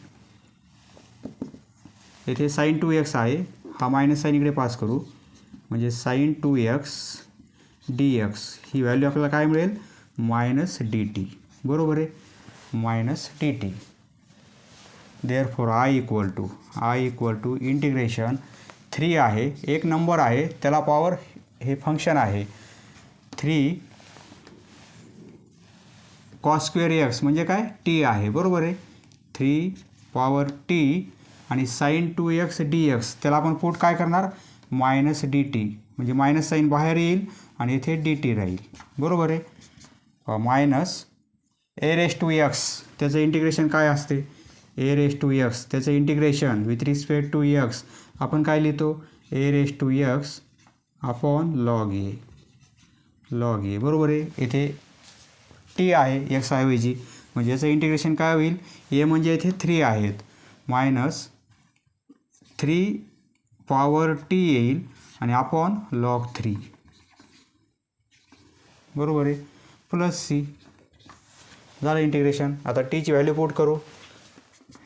येथे साईन 2x आहे, हा मायनस साईन इकडे पास करू म्हणजे साईन 2x dx ही व्हॅल्यू आपल्याला काय मिळेल? मायनस dt बरोबर आहे, minus dt. Therefore I equal to integration 3 आहे, एक नंबर आहे त्याला पॉवर हे फंक्शन आहे 3 कॉस स्क्वेअर एक्स म्हणजे काय? टी आहे बरोबर आहे. 3 पॉवर टी आणि साईन 2x dx त्याला आपण पुट काय करणार मायनस डी टी, म्हणजे मायनस साईन बाहेर येईल आणि इथे डी टी राहील. बरोबर आहे. Minus a raise to x त्याचं इंटिग्रेशन काय असते ए रेस टू एक्स त्याचं integration with respect to x आपण काय लिहितो a raise to x upon log a. Log a बरोबर आहे. इथे टी आहे एक्स ऐवजी, म्हणजे याचं इंटिग्रेशन काय होईल ए म्हणजे इथे 3 आहेत मायनस 3 पॉवर टी येईल आणि अपॉन लॉग 3 बरोबर आहे प्लस सी. झालं इंटिग्रेशन. आता टीची व्हॅल्यू पुट करू.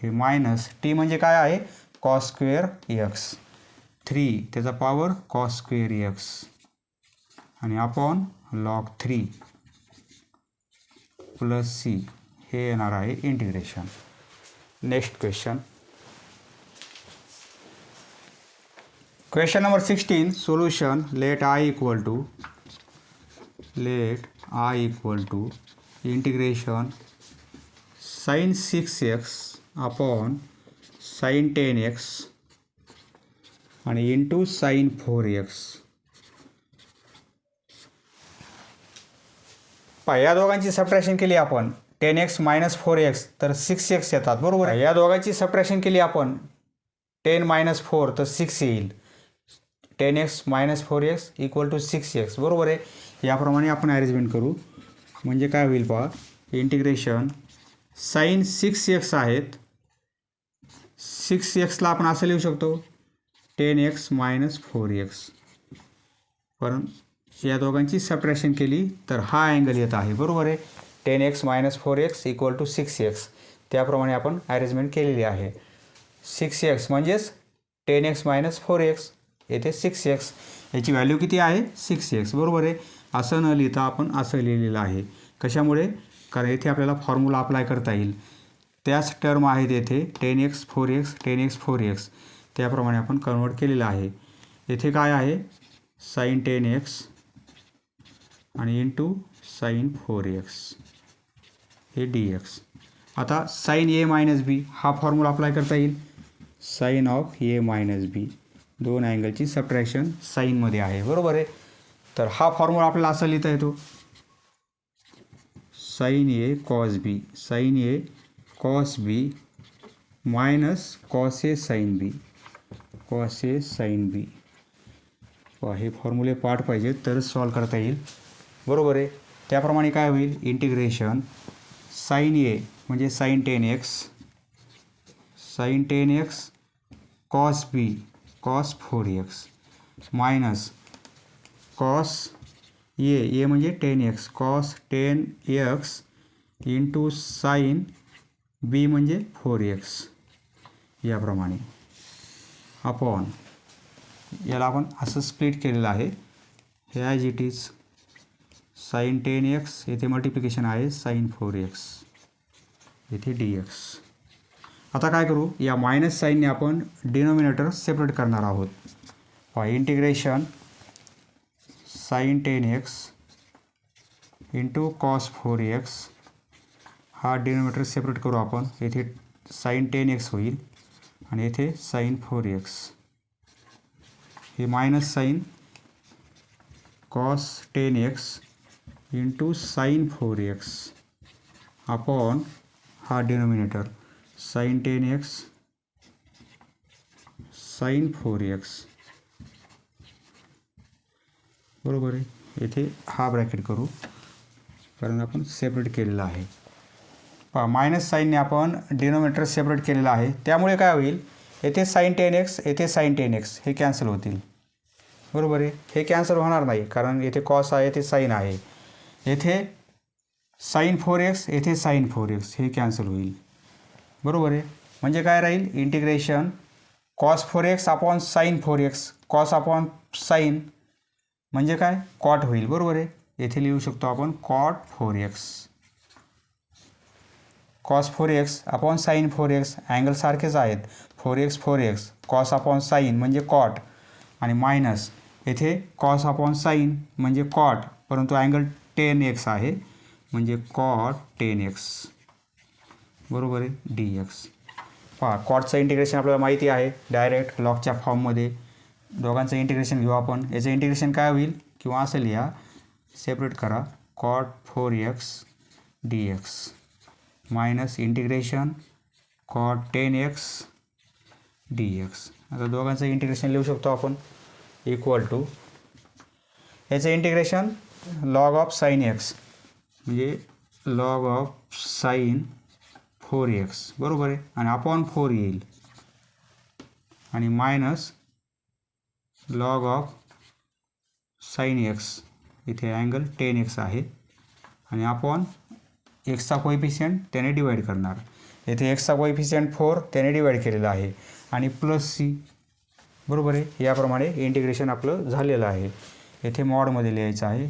हे मायनस टी म्हणजे काय आहे कॉस स्क्वेअर एक्स 3 त्याचा पॉवर कॉस स्क्वेअर एक्स आणि अपॉन लॉग 3 प्लस सी हे येणार आहे integration. Next question. Question number 16 solution. Let I equal to integration sine 6x upon sine 10x आणि इंटू साइन 4x. या दोघांची सबट्रॅक्शन केली आपण 10x मायनस 4x तर 6x येतात बरोबर आहे. या दोघांची सबट्रॅक्शन केली आपण 10 मायनस 4 तर 6 येईल. 10x minus 4x equal to 6x बरोबर आहे. याप्रमाणे आपण अरेंजमेंट करू. म्हणजे काय होईल पहा इंटिग्रेशन साइन 6x आहेत 6xला आपण असं लिहू शकतो 10x मायनस 4x. पण या दोघांची सबट्रॅक्शन केली तर हा अँगल येत आहे बरोबर आहे 10x minus 4x equal to 6x. त्याप्रमाणे आपण अरेंजमेंट केलेली आहे. 6x म्हणजेच 10x मायनस 4x येथे 6x याची व्हॅल्यू किती आहे 6x बरोबर आहे. असं न लिहिता आपण असं लिहिलेलं आहे. कशामुळे कारण येथे आपल्याला फॉर्म्युला अप्लाय करता येईल. त्याच टर्म आहेत येथे 10x 4x 10x 4x त्याप्रमाणे आपण कन्वर्ट केलेलं आहे. येथे काय आहे साइन 10x आणि इंटू साइन 4x हे dx. आता साइन ए मायनस बी हा फॉर्म्युला अप्लाय करता येईल. साइन ऑफ ए मायनस बी दोन अँगलची सबट्रॅक्शन साईनमध्ये आहे बरोबर आहे. तर हा फॉर्म्युला आपल्याला असा लिहिता येतो sign A cos B sign A cos B minus cos A sine B cos A sine B. हे फॉर्म्युले पाठ पाहिजे तर सॉल्व करता येईल बरोबर आहे. त्याप्रमाणे काय होईल इंटिग्रेशन साइन ए म्हणजे sign 10x cos B cos 4x minus cos A म्हणजे 10x cos 10x into sine B म्हणजे 4x याप्रमाणे अपॉन याला आपण असं स्प्लिट केलेलं आहे. हे as it is sine 10x येथे मल्टिप्लिकेशन आहे साइन 4x येथे dx. आता काय करू या मायनस साईनने आपण डिनोमिनेटर सेपरेट करणार आहोत. Integration sign 10x into cos 4x हा डिनोमिनेटर सेपरेट करू आपण. येथे साइन 10x होईल आणि येथे साइन 4x. हे minus sine cos 10x into sine 4x upon हा denominator sine 10x sine 4x बरोबर आहे. येथे हा ब्रॅकेट करू कारण आपण सेपरेट केलेला आहे. मायनस साईनने आपण डिनोमिनेटर सेपरेट केलेला आहे. त्यामुळे काय होईल येथे साइन 10x येथे साइन 10x हे कॅन्सल होतील बरोबर आहे. हे कॅन्सल होणार नाही कारण येथे कॉस आहे येथे साइन आहे. येथे साइन 4x येथे साइन 4x हे कॅन्सल होईल बरोबर आहे. म्हणजे काय राहील integration cos 4x upon sine 4x cos upon sine म्हणजे काय कॉट होईल बरोबर आहे. येथे लिहू शकतो आपण cot 4x cos 4x upon sine 4x angle सारखेच आहेत 4x कॉस अपॉन साइन म्हणजे कॉट आणि मायनस येथे कॉस अपॉन साइन म्हणजे कॉट परंतु अँगल 10x आहे म्हणजे कॉट 10x बरोबर आहे dx. पहा कॉटचं इंटिग्रेशन आपल्याला माहिती आहे डायरेक्ट लॉगच्या फॉर्ममध्ये. दोघांचं इंटिग्रेशन घेऊ आपण. याचं इंटिग्रेशन काय होईल किंवा असं लिहा, सेपरेट करा, cot 4x dx minus integration cot 10x dx. आता दोघांचं इंटिग्रेशन लिहू शकतो आपण इक्वल टू याचं integration log of sine X म्हणजे लॉग ऑफ साइन 4x बरोबर आहे आणि अपॉन 4 येईल आणि minus log of sine X इथे अँगल 10x आहे आणि अपॉन एक्सचा कोएफिशियंट त्याने डिवाइड करणार. येथे एक्सचा कोएफिशियंट 4 त्याने डिवाइड केलेला आहे आणि प्लस सी बरोबर आहे. याप्रमाणे इंटिग्रेशन आपलं झालेलं आहे. येथे मॉडमध्ये लिहायचं आहे,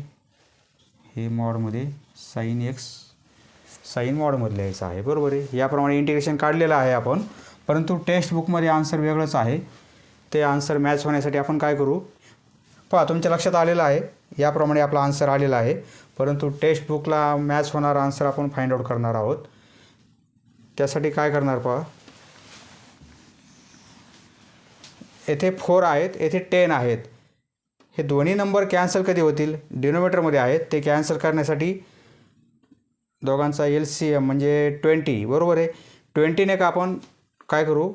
हे मॉडमध्ये साइन एक्स साइन मॉडमध्ये लिहायचं आहे बरोबर आहे. याप्रमाणे इंटिग्रेशन काढलेलं आहे आपण, परंतु टेक्स्ट बुकमध्ये आन्सर वेगळंच आहे. ते आन्सर मॅच होण्यासाठी आपण काय करू, पहा तुमच्या लक्षात आलेलं आहे याप्रमाणे आपला आन्सर आलेला आहे, परंतु टेक्स्ट बुकला मॅच होणारा आन्सर आपण फाइंड आउट करणार आहोत. त्यासाठी काय करणार पहा, येथे 4 आहेत, येथे 10 आहेत. हे दोन्ही नंबर कॅन्सल कधी होतील, डिनोमिनेटरमध्ये आहेत, ते कॅन्सल करण्यासाठी दोघांचा LCM म्हणजे 20 बरोबर आहे. 20ने का आपण काय करू,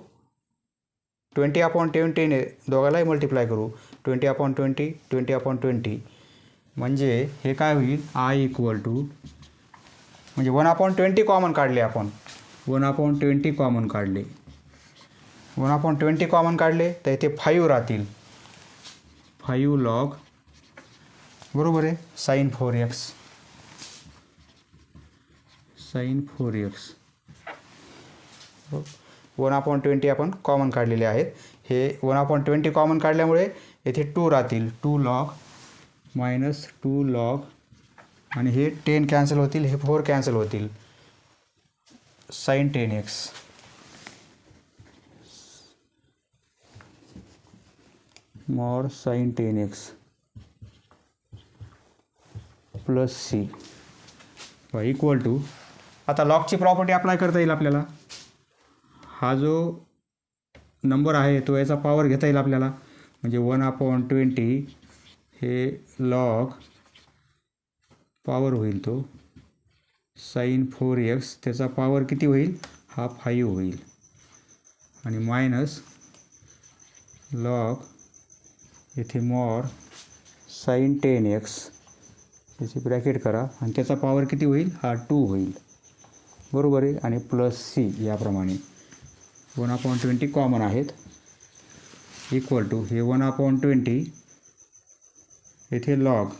20/20ने दोघांलाही मल्टिप्लाय करू, 20/20 20/20 म्हणजे हे काय होईल, I इक्वल टू म्हणजे 1/20 कॉमन काढले आपण, 1/20 कॉमन काढले, 1/20 कॉमन काढले तर इथे 5 राहतील, 5 लॉग बरोबर आहे साइन 4x साइन 4x 1/20 आपण कॉमन काढलेले आहेत. हे 1/20 कॉमन काढल्यामुळे येथे 2 राहतील, 2 लॉग मायनस 2 लॉग आणि हे 10 कॅन्सल होतील, हे 4 कॅन्सल होतील, sine 10x mod sine 10x plus C equal to. आता लॉगची प्रॉपर्टी अप्लाय करता येईल आपल्याला. हा जो नंबर आहे तो याचा पॉवर घेता येईल आपल्याला, म्हणजे 1/20 हे लॉग पॉवर होईल तो साइन 4x, त्याचा पॉवर किती होईल, हा 5 होईल आणि मायनस लॉग येथे मॉड साइन 10x त्याची ब्रॅकेट करा आणि त्याचा पॉवर किती होईल, हा 2 होईल बरोबर आहे आणि प्लस सी. याप्रमाणे 1/20 कॉमन आहेत इक्वल टू हे 1/20 येथे लॉग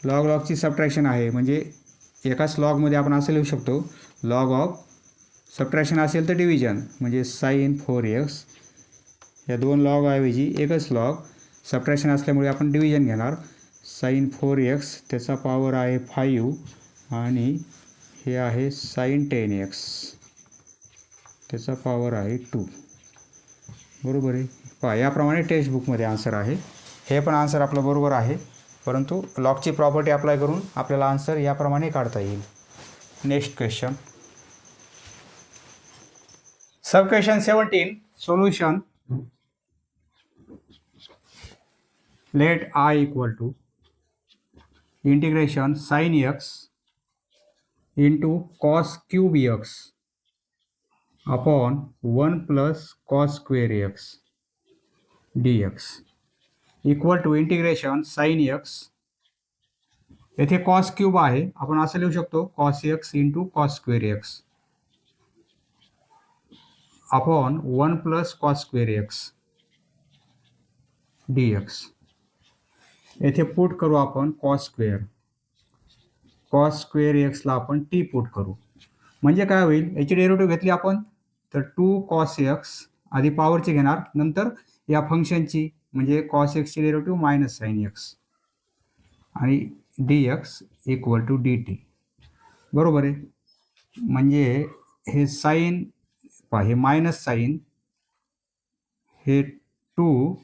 लॉगची सबट्रॅक्शन आहे, म्हणजे एकाच लॉगमध्ये आपण असं लिहू शकतो, लॉग ऑफ सबट्रॅक्शन असेल तर डिव्हिजन म्हणजे साइन 4x, या 2 लॉगऐवजी एकच लॉग, सबट्रॅक्शन असल्यामुळे आपण डिव्हिजन घेणार, साइन 4x त्याचा पॉवर आहे 5 आणि हे आहे साइन 10x त्याचा पॉवर आहे 2 बरोबर आहे. पहा याप्रमाणे टेक्स्ट बुकमध्ये आन्सर आहे. हे पण आन्सर आपलं बरोबर आहे, परंतु लॉगची प्रॉपर्टी अप्लाय करून आपल्याला आन्सर याप्रमाणे काढता येईल. Next question, sub question 17 solution. Let I equal to integration sine x into cos cube x upon 1 plus cos square x dx equal to integration sine x, येथे कॉस क्यूब आहे, आपण असं लिहू शकतो cos x into cos square x upon 1 plus cos square x dx. येथे put करू आपण cos square एक्सला आपण टी पुट करू, म्हणजे काय होईल, याची डेरिव्हेटिव्ह घेतली आपण तर 2 कॉस एक्स आधी पॉवरची घेणार, नंतर या फंक्शनची म्हणजे कॉस एक्सची डेरिव्हेटिव्ह मायनस साइन एक्स आणि d x equal to D T बरोबर आहे. म्हणजे हे साइन हे मायनस साइन हे 2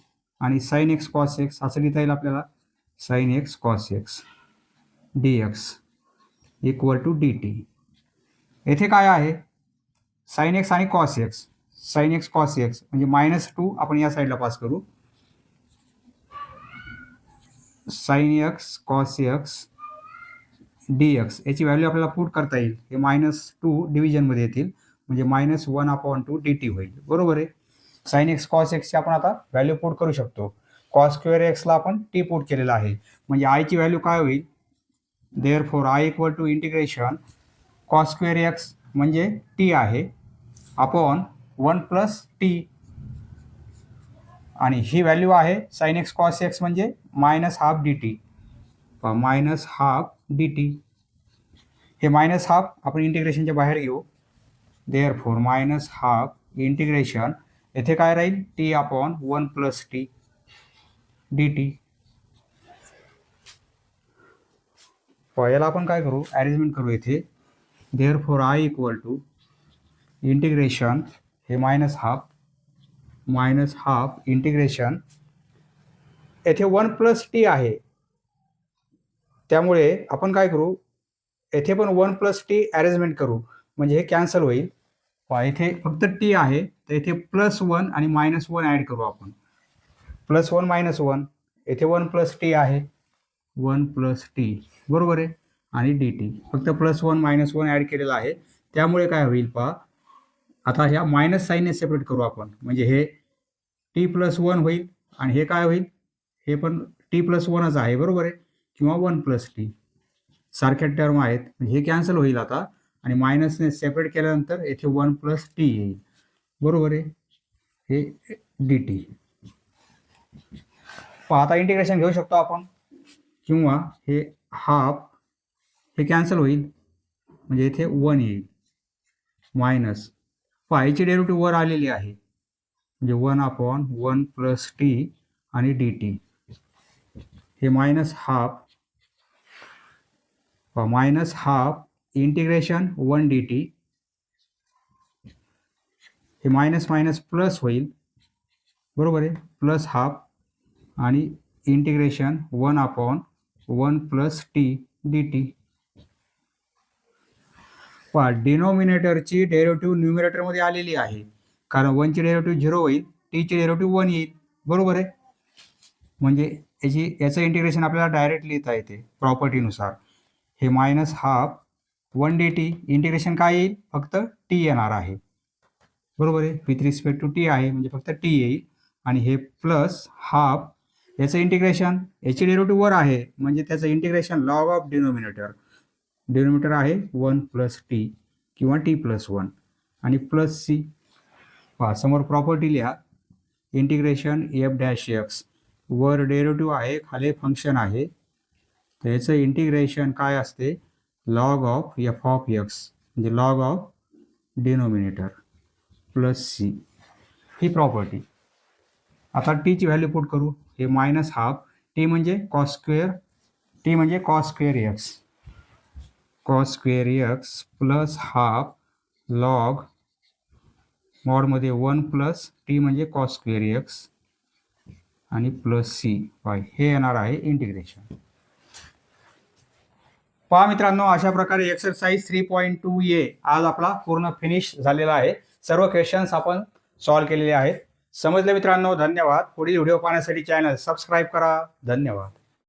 आणि साइन एक्स कॉस एक्स असं लिहिता येईल आपल्याला, sine x cos x D x equal to D T. येथे काय आहे, साइन एक्स आणि cos X, sine x cos x म्हणजे -2 आपण या साईडला पास करू. Sine x cos X dx याची व्हॅल्यू आपल्याला पुट करता येईल. हे -2 डिव्हिजनमध्ये येतील म्हणजे -1/2 dt होईल. बरोबर आहे. साइन एक्स कॉस एक्सची आपण आता व्हॅल्यू पुट करू शकतो. कॉस स्क्वेअर एक्सला आपण टी पुट केलेला आहे म्हणजे आयची व्हॅल्यू काय होईल. Therefore I equal to integration cos square x म्हणजे टी आहे अपॉन 1 + टी आणि ही व्हॅल्यू आहे साइन एक्स कॉस एक्स म्हणजे -12 dt. -12 dt हे -12 आपण इंटिग्रेशनच्या बाहेर घेऊ. देअरफॉर -12 इंटिग्रेशन येथे काय राहील टी अपॉन 1 + टी dt. याला आपण काय करू अरेंजमेंट करू येथे. Therefore I equal to integration हे -12 इंटिग्रेशन येथे 1 + टी आहे त्यामुळे आपण काय करू येथे पण 1 + टी अरेंजमेंट करू म्हणजे हे कॅन्सल होईल. येथे फक्त टी आहे तर येथे +1 आणि -1 ॲड करू आपण. +1 -1 येथे 1 + टी आहे 1 + टी बरोबर आहे आणि dt फक्त +1 -1 ॲड केलेला आहे त्यामुळे काय होईल पहा. आता ह्या मायनस साईनने सेपरेट करू आपण म्हणजे हे t+1 होईल आणि हे काय होईल हे पण t+1च आहे बरोबर आहे किंवा 1 + टी सारख्या टर्म आहेत म्हणजे हे कॅन्सल होईल आता आणि मायनसने सेपरेट केल्यानंतर येथे 1 + टी येईल बरोबर आहे. हे dt आता इंटिग्रेशन घेऊ शकतो आपण किंवा हे हाफ हे कॅन्सल होईल म्हणजे इथे 1 येईल मायनस याची डेरिव्हेटिव्ह वर आलेली आहे म्हणजे 1/1 + टी आणि dt हे -12 इंटिग्रेशन 1 dt हे मायनस मायनस प्लस होईल बरोबर आहे +12 आणि इंटिग्रेशन 1/1 + टी dt. डिनोमिनेटरची डेरिव्हेटिव्ह न्यूमरेटरमध्ये आलेली आहे कारण 1 ची डेरिव्हेटिव्ह 0 होईल टी ची डेरिव्हेटिव्ह 1 येईल बरोबर आहे म्हणजे याचं इंटिग्रेशन आपल्याला डायरेक्ट लिहिता येते प्रॉपर्टीनुसार. हे -12 1 dt इंटिग्रेशन काय येईल फक्त टी येणार आहे बरोबर आहे विथ रिस्पेक्ट टू टी आहे म्हणजे फक्त टी येईल आणि हे +12 याचं इंटिग्रेशन याची डेरिव्हेटिव्ह वर आहे म्हणजे त्याचं इंटिग्रेशन लॉग ऑफ डिनोमिनेटर आहे 1 + टी किंवा t+1 आणि +c. समोर प्रॉपर्टी लिहा इंटिग्रेशन f' वर डेरिव्हेटिव्ह आहे खाली फंक्शन आहे तर याचं इंटिग्रेशन काय असते लॉग ऑफ f(x) म्हणजे लॉग ऑफ डिनोमिनेटर +c ही प्रॉपर्टी. आता टी ची व्हॅल्यू पुट करू हे -12 टी म्हणजे कॉस स्क्वेअर एक्स +12 लॉग मॉडमध्ये 1 + टी म्हणजे कॉस स्क्वेअर एक्स आणि +c हे येणार आहे इंटिग्रेशन. पहा मित्रांनो अशा प्रकारे एक्सरसाइज 3.2a आज आपला पूर्ण फिनिश झालेला आहे. सर्व क्वेश्चन्स आपण सॉल्व्ह केलेले आहेत. समजले मित्रांनो धन्यवाद. पुढील व्हिडिओ पाहण्यासाठी चॅनल सबस्क्राईब करा. धन्यवाद.